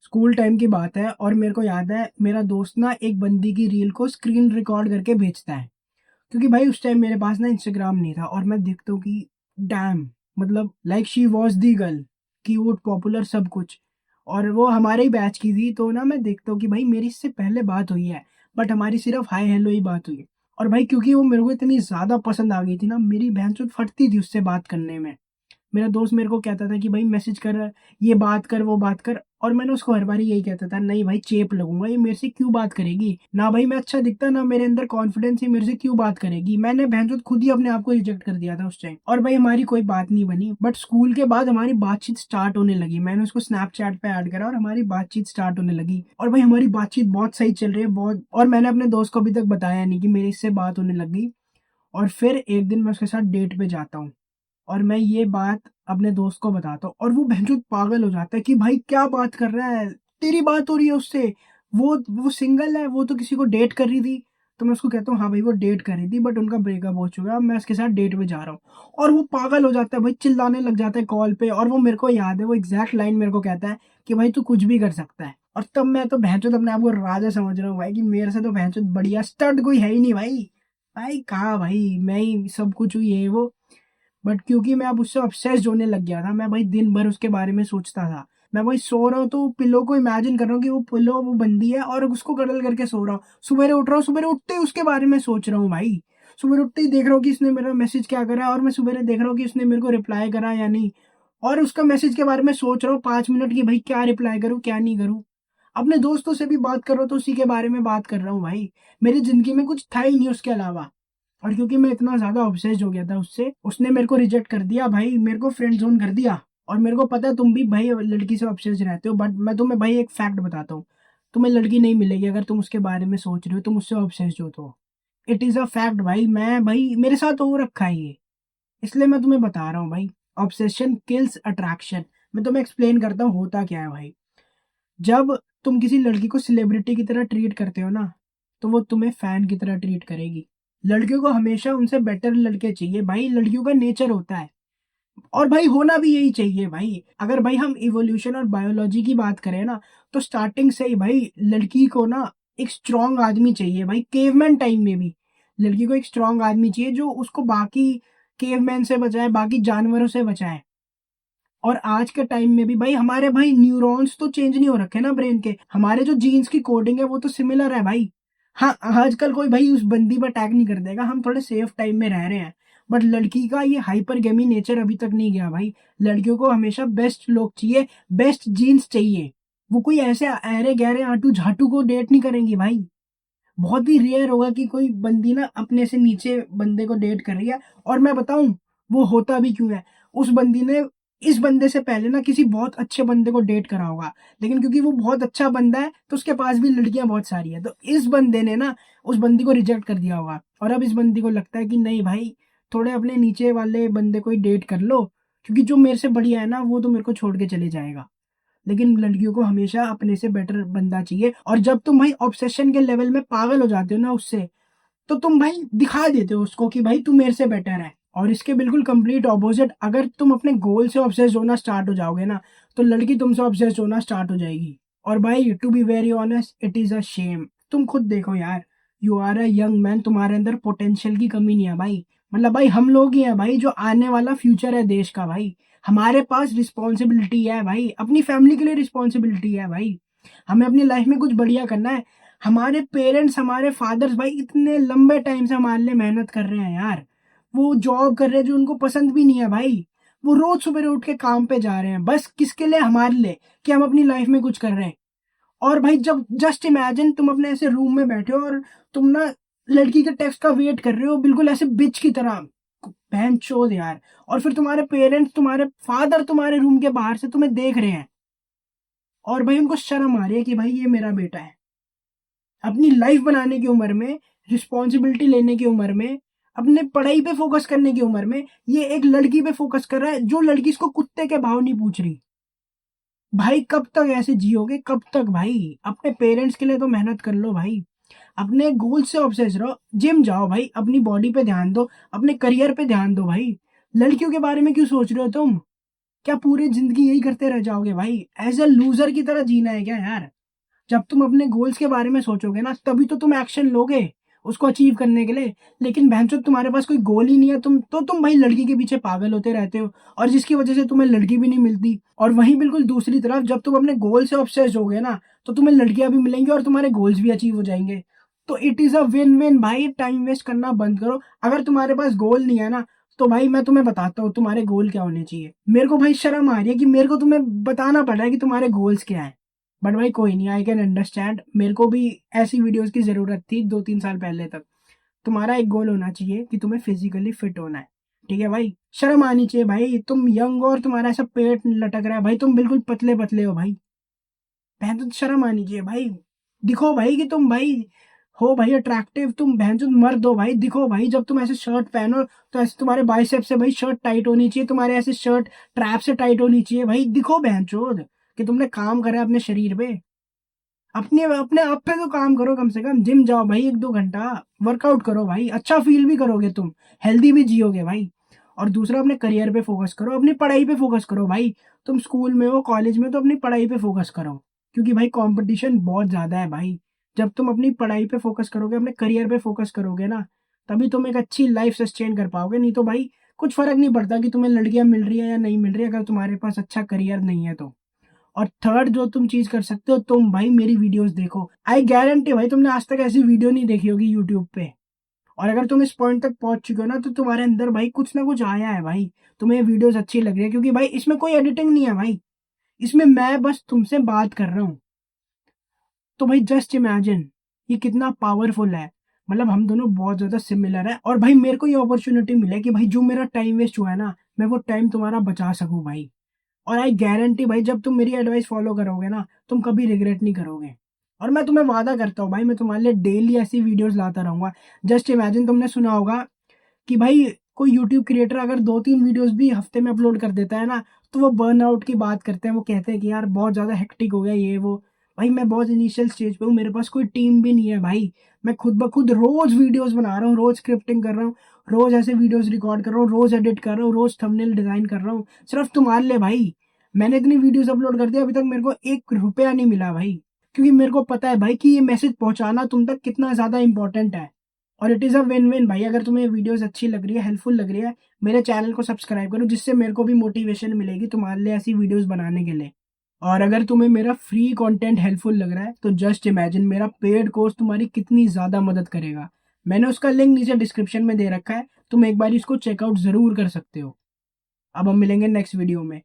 School time की बात है और मेरे को याद है मेरा दोस्त ना एक बंदी की रील को स्क्रीन रिकॉर्ड करके भेजता है। क्योंकि भाई उस टाइम मेरे पास ना इंस्टाग्राम नहीं था और मैं देखता हूँ कि डैम, मतलब like she was the girl, cute popular सब कुछ। और वो हमारे ही बैच की थी, तो ना मैं देखता हूँ कि भाई मेरी इससे पहले बात हुई है, बट हमारी सिर्फ हाय हेलो ही बात हुई है। और भाई क्योंकि वो मेरे को इतनी ज्यादा पसंद आ गई थी ना, मेरी बहन चोद फटती थी उससे बात करने में। मेरा दोस्त मेरे को कहता था कि भाई मैसेज कर, ये बात कर, वो बात कर। और मैंने उसको हर बार यही कहता था, नहीं भाई चेप लगूंगा, ये मेरे से क्यों बात करेगी, ना भाई मैं अच्छा दिखता, ना मेरे अंदर कॉन्फिडेंस है, मेरे से क्यों बात करेगी। मैंने बहनचोद खुद ही अपने आप को रिजेक्ट कर दिया था उस टाइम। और भाई हमारी कोई बात नहीं बनी, बट स्कूल के बाद हमारी बातचीत स्टार्ट होने लगी। मैंने उसको स्नैपचैट पे ऐड करा और हमारी बातचीत स्टार्ट होने लगी। और भाई हमारी बातचीत बहुत सही चल रही है, बहुत। और मैंने अपने दोस्त को अभी तक बताया नहीं कि मेरी इससे बात होने लगी। और फिर एक दिन मैं उसके साथ डेट पे जाता हूँ और मैं ये बात अपने दोस्त को बताता हूँ और वो बहनचोद पागल हो जाता है कि भाई क्या बात कर रहा है, तेरी बात हो रही है उससे, वो सिंगल है, वो तो किसी को डेट कर रही थी। तो मैं उसको कहता हूँ हाँ भाई वो डेट कर रही थी बट उनका ब्रेकअप हो चुका है, मैं उसके साथ डेट पे जा रहा हूँ। और वो पागल हो जाता है भाई, चिल्लाने लग जाता है कॉल पे। और वो मेरे को याद है, वो एग्जैक्ट लाइन मेरे को कहता है कि भाई तू कुछ भी कर सकता है। और तब मैं तो भैंचोद अपने आप को राजा समझ रहा हूँ भाई कि मेरे से तो भैंचोद बढ़िया स्टड कोई है ही नहीं भाई। भाई कहाँ भाई, मैं ही सब कुछ हुई है वो। बट क्योंकि मैं अब उससे ऑब्सेस्ड होने लग गया था, मैं भाई दिन भर उसके बारे में सोचता था। मैं भाई सो रहा हूँ तो पिलो को इमेजिन कर रहा हूँ कि वो पिलो वो बंदी है और उसको कडल करके सो रहा हूँ। सुबह उठ रहा हूँ, सुबह उठते ही उसके बारे में सोच रहा हूँ भाई। सुबह उठते ही देख रहा हूँ कि इसने मेरा मैसेज क्या करा है और मैं सुबह देख रहा हूँ कि उसने मेरे को रिप्लाई करा या नहीं। और उसका मैसेज के बारे में सोच रहा हूँ 5 मिनट की, भाई क्या रिप्लाई करूँ क्या नहीं करूँ। अपने दोस्तों से भी बात कर रहा हूँ तो उसी के बारे में बात कर रहा हूँ भाई। मेरी जिंदगी में कुछ था ही नहीं उसके अलावा। और क्योंकि मैं इतना ज्यादा ऑब्सेस्ड हो गया था उससे, उसने मेरे को रिजेक्ट कर दिया भाई, मेरे को फ्रेंड जोन कर दिया। और मेरे को पता है तुम भी भाई लड़की से ऑब्सेस्ड रहते हो, बट मैं तुम्हें भाई एक फैक्ट बताता हूँ। तुम्हें लड़की नहीं मिलेगी अगर तुम उसके बारे में सोच रहे हो, तुम उससे ऑब्सेस्ड हो तो। इट इज अ फैक्ट भाई, मैं भाई मेरे साथ हो रखा है ये, इसलिए मैं तुम्हें बता रहा हूँ भाई। Obsession kills attraction. मैं तुम्हें एक्सप्लेन करता हूँ होता क्या है भाई। जब तुम किसी लड़की को सेलिब्रिटी की तरह ट्रीट करते हो ना, तो वो तुम्हें फैन की तरह ट्रीट करेगी। लड़कियों को हमेशा उनसे बेटर लड़के चाहिए भाई, लड़कियों का नेचर होता है। और भाई होना भी यही चाहिए भाई। अगर भाई हम इवोल्यूशन और बायोलॉजी की बात करें ना, तो स्टार्टिंग से ही भाई लड़की को ना एक स्ट्रांग आदमी चाहिए भाई। केवमैन टाइम में भी लड़की को एक स्ट्रांग आदमी चाहिए जो उसको बाकी केवमैन से बचाए, बाकी जानवरों से बचाए। और आज के टाइम में भी भाई हमारे भाई न्यूरॉन्स तो चेंज नहीं हो रखे ना ब्रेन के, हमारे जो जीन्स की कोडिंग है वो तो सिमिलर है भाई। हाँ आजकल कोई भाई उस बंदी पर अटैक नहीं कर देगा, हम थोड़े सेफ टाइम में रह रहे हैं। बट लड़की का ये हाइपर गेमी नेचर अभी तक नहीं गया भाई। लड़कियों को हमेशा बेस्ट लोग चाहिए, बेस्ट जीन्स चाहिए। वो कोई ऐसे अरे गहरे आटू झाटू को डेट नहीं करेंगी भाई। बहुत ही रेयर होगा कि कोई बंदी ना अपने से नीचे बंदे को डेट कर रही है। और मैं बताऊं वो होता भी क्यों है। उस बंदी ने इस बंदे से पहले ना किसी बहुत अच्छे बंदे को डेट करा होगा, लेकिन क्योंकि वो बहुत अच्छा बंदा है तो उसके पास भी लड़कियां बहुत सारी है, तो इस बंदे ने ना उस बंदी को रिजेक्ट कर दिया होगा। और अब इस बंदी को लगता है कि नहीं भाई, थोड़े अपने नीचे वाले बंदे को ही डेट कर लो, क्योंकि जो मेरे से बढ़िया है ना वो तो मेरे को छोड़ के चले जाएगा। लेकिन लड़कियों को हमेशा अपने से बेटर बंदा चाहिए। और जब तुम भाई ऑब्सेशन के लेवल में पागल हो जाते हो ना उससे, तो तुम भाई दिखा देते हो उसको कि भाई तू मेरे से बेटर है। और इसके बिल्कुल कंप्लीट ऑपोजिट, अगर तुम अपने गोल से ऑब्सेस्ड होना स्टार्ट हो जाओगे ना, तो लड़की तुमसे ऑब्सेस्ड होना स्टार्ट हो जाएगी। और भाई to be very honest, it is a shame. तुम खुद देखो यार, you are a young man, तुम्हारे अंदर पोटेंशियल की कमी नहीं है भाई। मतलब भाई हम लोग ही हैं भाई जो आने वाला फ्यूचर है देश का भाई। हमारे पास रिस्पॉन्सिबिलिटी है भाई, अपनी फैमिली के लिए रिस्पॉन्सिबिलिटी है भाई। हमें अपनी लाइफ में कुछ बढ़िया करना है। हमारे पेरेंट्स, हमारे फादर्स भाई इतने लंबे टाइम से हमारे लिए मेहनत कर रहे हैं यार। वो जॉब कर रहे हैं जो उनको पसंद भी नहीं है भाई। वो रोज सुबह उठ के काम पे जा रहे हैं, बस किसके लिए, हमारे लिए, कि हम अपनी लाइफ में कुछ कर रहे हैं। और भाई जब जस्ट इमेजिन तुम अपने ऐसे रूम में बैठे हो और तुम ना लड़की के टेक्स्ट का वेट कर रहे हो बिल्कुल ऐसे बिच की तरह, बहन चोद यार। और फिर तुम्हारे पेरेंट्स, तुम्हारे फादर तुम्हारे रूम के बाहर से तुम्हें देख रहे हैं और भाई उनको शर्म आ रही है कि भाई ये मेरा बेटा है। अपनी लाइफ बनाने की उम्र में, रिस्पॉन्सिबिलिटी लेने की उम्र में, अपने पढ़ाई पे फोकस करने की उम्र में, ये एक लड़की पे फोकस कर रहा है जो लड़की इसको कुत्ते के भाव नहीं पूछ रही। भाई कब तक ऐसे जियोगे, कब तक भाई। अपने पेरेंट्स के लिए तो मेहनत कर लो भाई। अपने गोल से ऑब्सेस रहो, जिम जाओ भाई, अपनी बॉडी पे ध्यान दो, अपने करियर पे ध्यान दो भाई। लड़कियों के बारे में क्यों सोच रहे हो तुम। क्या पूरी जिंदगी यही करते रह जाओगे भाई? एज ए लूजर की तरह जीना है क्या यार? जब तुम अपने गोल्स के बारे में सोचोगे ना, तभी तो तुम एक्शन लोगे उसको अचीव करने के लिए। लेकिन बहनचोद तुम्हारे पास कोई गोल ही नहीं है, तुम भाई लड़की के पीछे पागल होते रहते हो, और जिसकी वजह से तुम्हें लड़की भी नहीं मिलती। और वहीं बिल्कुल दूसरी तरफ जब तुम अपने गोल से ऑब्सेस्ड होगे ना, तो तुम्हें लड़कियां भी मिलेंगी और तुम्हारे गोल्स भी अचीव हो जाएंगे। तो it is a win win भाई। टाइम वेस्ट करना बंद करो। अगर तुम्हारे पास गोल नहीं है ना, तो भाई मैं तुम्हें बताता हूँ तुम्हारे गोल क्या होने चाहिए। मेरे को भाई शर्म आ रही है कि मेरे को तुम्हें बताना पड़ रहा है कि तुम्हारे गोल्स क्या है। बट भाई कोई नहीं, आई कैन अंडरस्टैंड। मेरे को भी ऐसी वीडियोस की जरूरत थी 2-3 साल पहले तक। तुम्हारा एक गोल होना चाहिए कि तुम्हें फिजिकली फिट होना है, ठीक है भाई? शर्म आनी चाहिए भाई। तुम यंग हो और तुम्हारा ऐसा पेट लटक रहा है भाई, तुम बिल्कुल पतले पतले हो भाई। बहन तो शर्म आनी चाहिए भाई। दिखो भाई कि तुम भाई हो भाई अट्रैक्टिव। तुम बहन चोद मर्द हो भाई, दिखो भाई। जब तुम ऐसे शर्ट पहनो तो ऐसे तुम्हारे बाइसेप से भाई शर्ट टाइट होनी चाहिए, तुम्हारे ऐसे शर्ट ट्रैप से टाइट होनी चाहिए भाई। दिखो बहन चोद कि तुमने काम करा है अपने शरीर पे। अपने अपने आप पे तो काम करो, कम से कम जिम जाओ भाई 1-2 घंटा, वर्कआउट करो भाई। अच्छा फील भी करोगे तुम, हेल्दी भी जियोगे भाई। और दूसरा, अपने करियर पे फोकस करो, अपनी पढ़ाई पे फोकस करो भाई। तुम स्कूल में हो, कॉलेज में, तो अपनी पढ़ाई पे फोकस करो, क्योंकि भाई कंपटीशन बहुत ज्यादा है भाई। जब तुम अपनी पढ़ाई पे फोकस करोगे, अपने करियर पे फोकस करोगे ना, तभी तुम एक अच्छी लाइफ सस्टेन कर पाओगे। नहीं तो भाई कुछ फर्क नहीं पड़ता कि तुम्हें लड़कियां मिल रही है या नहीं मिल रही है, अगर तुम्हारे पास अच्छा करियर नहीं है तो। और थर्ड जो तुम चीज कर सकते हो, तुम भाई मेरी वीडियोस देखो। आई गारंटी भाई तुमने आज तक ऐसी वीडियो नहीं देखी होगी यूट्यूब पे। और अगर तुम इस पॉइंट तक पहुंच चुके हो ना, तो तुम्हारे अंदर भाई कुछ ना कुछ आया है भाई। तुम्हें ये वीडियोस अच्छी लग रही है, क्योंकि भाई इसमें कोई एडिटिंग नहीं है भाई। इसमें मैं बस तुमसे बात कर रहा हूँ। तो भाई जस्ट इमेजिन ये कितना पावरफुल है। मतलब हम दोनों बहुत ज्यादा सिमिलर है, और भाई मेरे को ये अपॉर्चुनिटी मिला कि भाई जो मेरा टाइम वेस्ट हुआ है ना, मैं वो टाइम तुम्हारा बचा सकूं भाई। और आई गारंटी भाई जब तुम मेरी एडवाइस फॉलो करोगे ना, तुम कभी रिग्रेट नहीं करोगे। और मैं तुम्हें वादा करता हूँ भाई, मैं तुम्हारे लिए डेली ऐसी वीडियोस लाता रहूंगा। जस्ट इमेजिन, तुमने सुना होगा कि भाई कोई यूट्यूब क्रिएटर अगर 2-3 वीडियोस भी हफ्ते में अपलोड कर देता है ना, तो वो बर्नआउट की बात करते हैं। वो कहते हैं कि यार बहुत ज़्यादा हेक्टिक हो गया ये वो। भाई मैं बहुत इनिशियल स्टेज पे हूँ, मेरे पास कोई टीम भी नहीं है भाई। मैं खुद ब खुद रोज वीडियोस बना रहा हूँ, रोज स्क्रिप्टिंग कर रहा हूँ, रोज ऐसे वीडियोस रिकॉर्ड कर रहा हूँ, रोज एडिट कर रहा हूँ, रोज थंबनेल डिजाइन कर रहा हूँ, सिर्फ तुम्हारे लिए भाई। मैंने इतनी वीडियोस अपलोड कर दिया, अभी तक मेरे को 1 रुपया नहीं मिला भाई। क्योंकि मेरे को पता है भाई कि ये मैसेज पहुंचाना तुम तक कितना ज्यादा इंपॉर्टेंट है। और it is a win win भाई। अगर तुम्हें वीडियोस अच्छी लग रही है, हेल्पफुल लग रही है, मेरे चैनल को सब्सक्राइब करो, जिससे मेरे को भी मोटिवेशन मिलेगी तुम्हारे लिए ऐसी वीडियोस बनाने के लिए। और अगर तुम्हें मेरा फ्री कंटेंट हेल्पफुल लग रहा है, तो जस्ट इमेजिन मेरा पेड कोर्स तुम्हारी कितनी ज़्यादा मदद करेगा। मैंने उसका लिंक नीचे डिस्क्रिप्शन में दे रखा है, तुम एक बार इसको चेकआउट ज़रूर कर सकते हो। अब हम मिलेंगे नेक्स्ट वीडियो में।